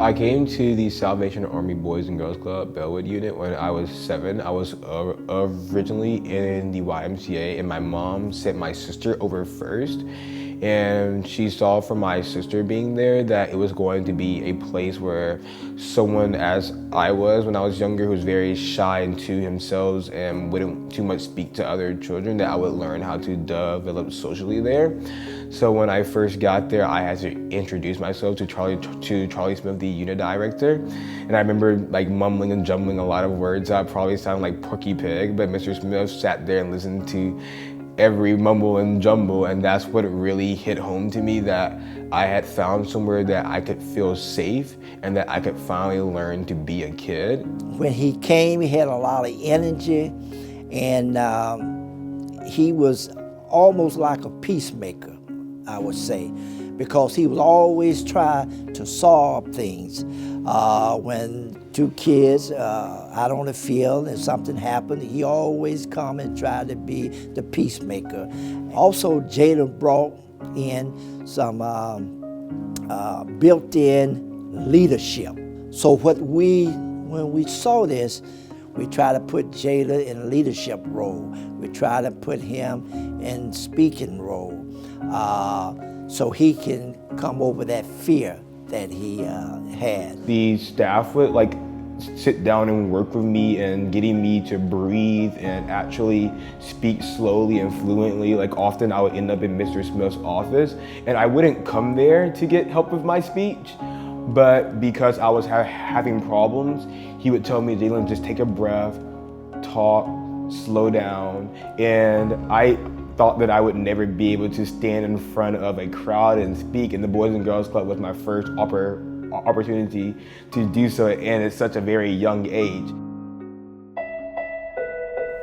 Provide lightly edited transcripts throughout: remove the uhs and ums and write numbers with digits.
I came to the Salvation Army Boys and Girls Club Bellwood unit when I was 7. I was originally in the YMCA, and my mom sent my sister over first. And she saw from my sister being there that it was going to be a place where someone, as I was when I was younger, who was very shy and to himself and wouldn't too much speak to other children, that I would learn how to develop socially there. So when I first got there, I had to introduce myself to Charlie Smith, the unit director. And I remember like mumbling and jumbling a lot of words that probably sounded like Porky Pig, but Mr. Smith sat there and listened to every mumble and jumble, and that's what really hit home to me, that I had found somewhere that I could feel safe and that I could finally learn to be a kid. When he came, he had a lot of energy, and he was almost like a peacemaker, I would say, because he was always trying to solve things. When two kids out on the field and something happened, he always come and try to be the peacemaker. Also, Jada brought in some built-in leadership. So when we saw this, we try to put Jada in a leadership role. We try to put him in speaking role, so he can come over that fear that he had. The staff would like sit down and work with me and getting me to breathe and actually speak slowly and fluently. Like often I would end up in Mr. Smith's office and I wouldn't come there to get help with my speech, but because I was having problems, he would tell me, Jalen, just take a breath, talk, slow down. And I thought that I would never be able to stand in front of a crowd and speak, and the Boys and Girls Club was my first opportunity to do so, and at such a very young age.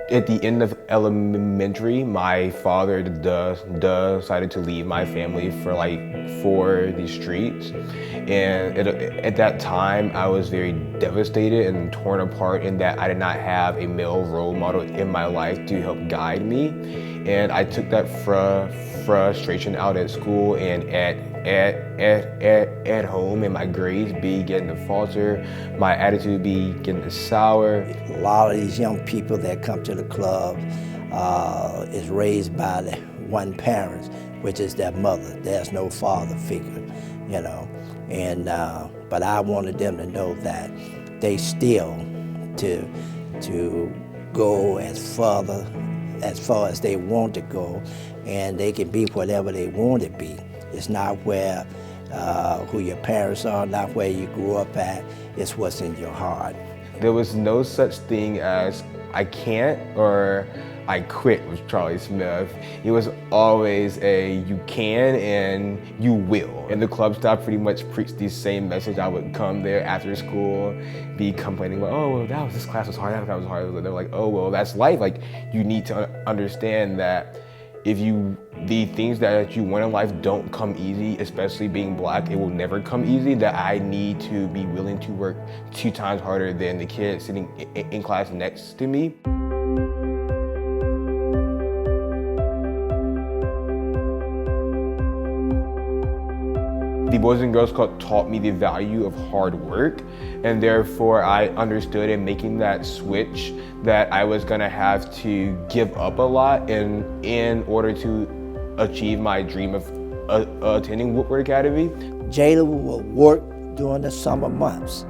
At the end of elementary, my father decided to leave my family for the streets. And at that time, I was very devastated and torn apart in that I did not have a male role model in my life to help guide me. And I took that frustration out at school and at home, and my grades began to falter, my attitude began to sour. A lot of these young people that come to the club is raised by the one parent, which is their mother. There's no father figure, you know. And but I wanted them to know that they still to go as far as they want to go, and they can be whatever they want to be. It's not where who your parents are, not where you grew up at, it's what's in your heart. There was no such thing as I can't or I quit with Charlie Smith. It was always a you can and you will. And the club staff pretty much preached the same message. I would come there after school, be complaining about, oh, well, this class was hard, that class was hard. They're like, oh, well, that's life. Like, you need to understand that the things that you want in life don't come easy, especially being Black, it will never come easy, that I need to be willing to work 2 times harder than the kid sitting in class next to me. The Boys and Girls Club taught me the value of hard work, and therefore I understood in making that switch that I was gonna have to give up a lot in order to achieve my dream of attending Woodward Academy. Jada will work during the summer months.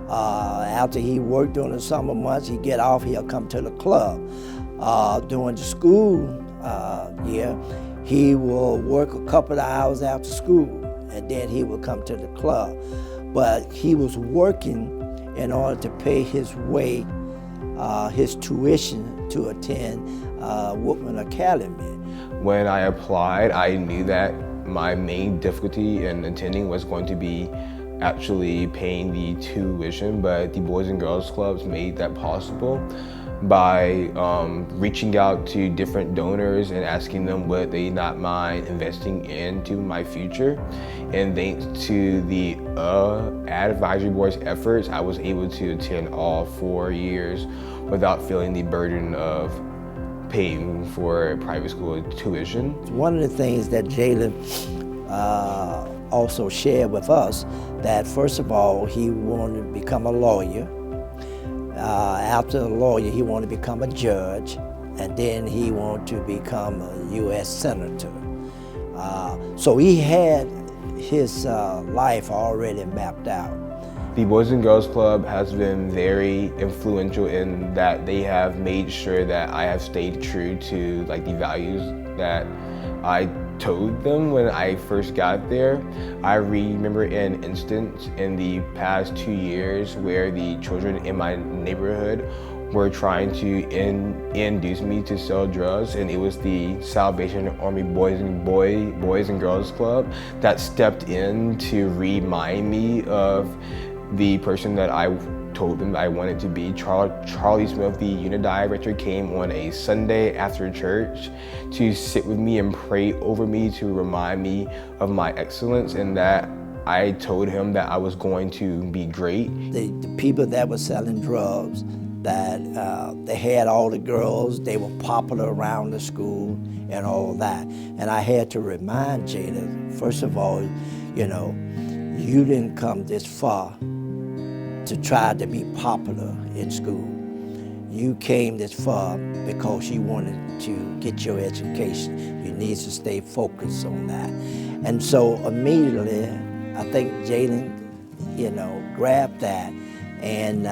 After he worked during the summer months, he get off, he'll come to the club. During the school year, he will work a couple of hours after school, and then he would come to the club. But he was working in order to pay his way, his tuition to attend Woodward Academy. When I applied, I knew that my main difficulty in attending was going to be actually paying the tuition, but the Boys and Girls Clubs made that possible by reaching out to different donors and asking them would they not mind investing into my future. And thanks to the advisory board's efforts, I was able to attend all 4 years without feeling the burden of paying for private school tuition. One of the things that Jalen also shared with us that first of all, he wanted to become a lawyer. After a lawyer, he wanted to become a judge, and then he wanted to become a U.S. Senator. So he had his life already mapped out. The Boys and Girls Club has been very influential in that they have made sure that I have stayed true to like the values that I told them when I first got there. I remember an instance in the past 2 years where the children in my neighborhood were trying to induce me to sell drugs, and it was the Salvation Army Boys and Girls Club that stepped in to remind me of the person that I told them I wanted to be. Charlie Smith, the unit director, came on a Sunday after church to sit with me and pray over me to remind me of my excellence, and that I told him that I was going to be great. The people that were selling drugs, that they had all the girls, they were popular around the school and all that. And I had to remind Jada, first of all, you know, you didn't come this far to try to be popular in school. You came this far because you wanted to get your education. You need to stay focused on that. And so immediately, I think Jalen, you know, grabbed that and,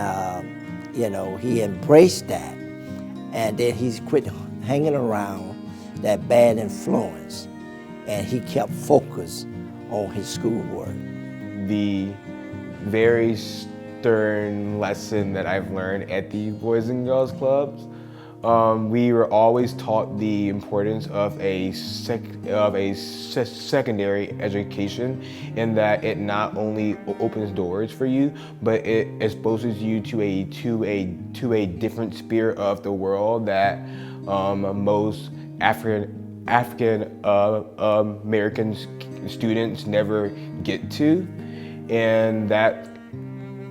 you know, he embraced that. And then he's quit hanging around that bad influence, and he kept focused on his schoolwork. The very stern lesson that I've learned at the Boys and Girls Clubs, we were always taught the importance of a secondary education, in that it not only opens doors for you, but it exposes you to a different sphere of the world that most African American students never get to, and that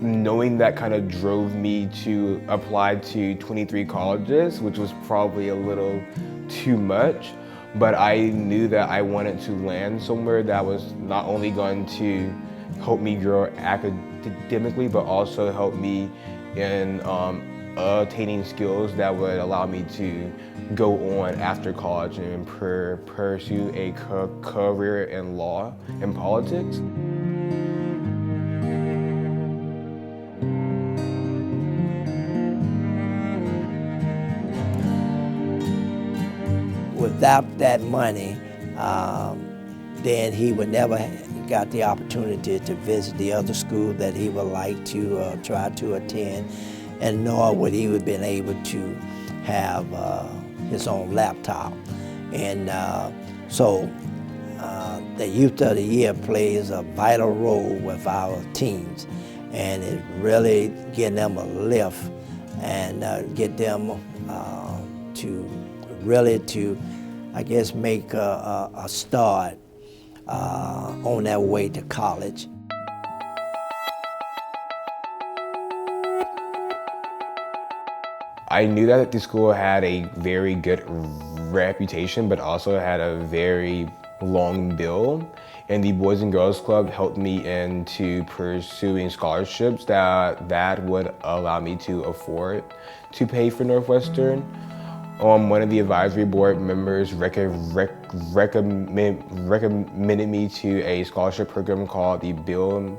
knowing that kind of drove me to apply to 23 colleges, which was probably a little too much, but I knew that I wanted to land somewhere that was not only going to help me grow academically, but also help me in attaining skills that would allow me to go on after college and pursue a career in law and politics. Without that money, then he would never got the opportunity to visit the other school that he would like to try to attend, and nor would he have been able to have his own laptop. And so the Youth of the Year plays a vital role with our teens, and it really getting them a lift and get them to really to, I guess, make a start on their way to college. I knew that the school had a very good reputation, but also had a very long bill. And the Boys and Girls Club helped me into pursuing scholarships that would allow me to afford to pay for Northwestern. One of the advisory board members recommended me to a scholarship program called the Bill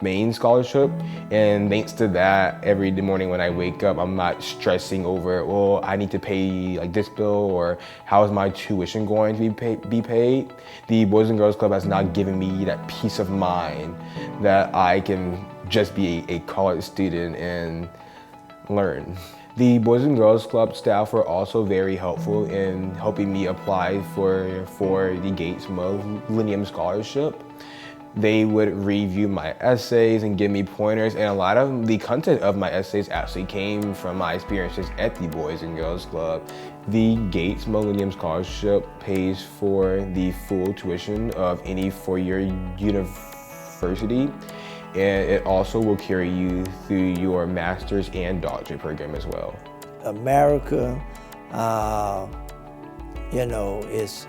Main Scholarship, and thanks to that, every morning when I wake up, I'm not stressing over, well, I need to pay like this bill, or how is my tuition going to be paid. The Boys and Girls Club has now given me that peace of mind that I can just be a college student and learn. The Boys and Girls Club staff were also very helpful in helping me apply for the Gates Millennium Scholarship. They would review my essays and give me pointers, and a lot of the content of my essays actually came from my experiences at the Boys and Girls Club. The Gates Millennium Scholarship pays for the full tuition of any four-year university, and it also will carry you through your master's and doctorate program as well. America, you know, is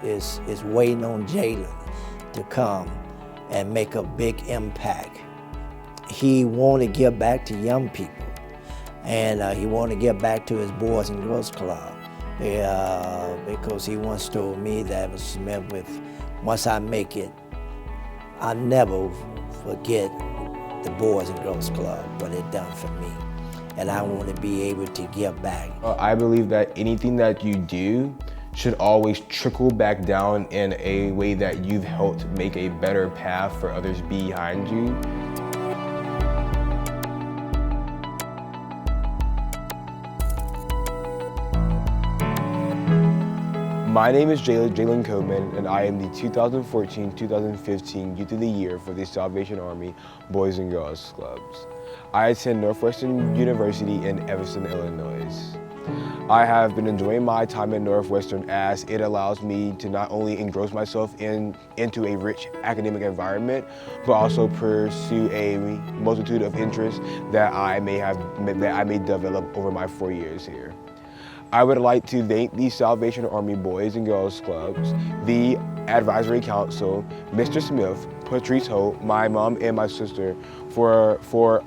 waiting on Jalen to come and make a big impact. He want to give back to young people, and he want to give back to his Boys and Girls Club. Because he once told me that, Mr. Smith, once I make it, I'll never forget the Boys and Girls Club, what it done for me. And I want to be able to give back. I believe that anything that you do should always trickle back down in a way that you've helped make a better path for others behind you. My name is Jalen Coleman, and I am the 2014-2015 Youth of the Year for the Salvation Army Boys and Girls Clubs. I attend Northwestern University in Evanston, Illinois. I have been enjoying my time at Northwestern as it allows me to not only engross myself into a rich academic environment, but also pursue a multitude of interests that I may develop over my 4 years here. I would like to thank the Salvation Army Boys and Girls Clubs, the Advisory Council, Mr. Smith, Patrice Holt, my mom, and my sister for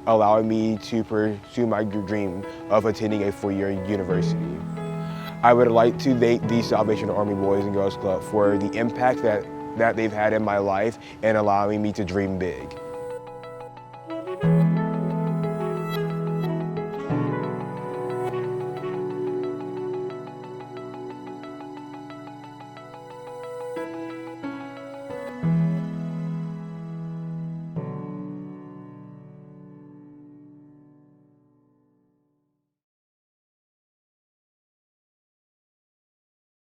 allowing me to pursue my dream of attending a 4-year university. I would like to thank the Salvation Army Boys and Girls Club for the impact that they've had in my life and allowing me to dream big.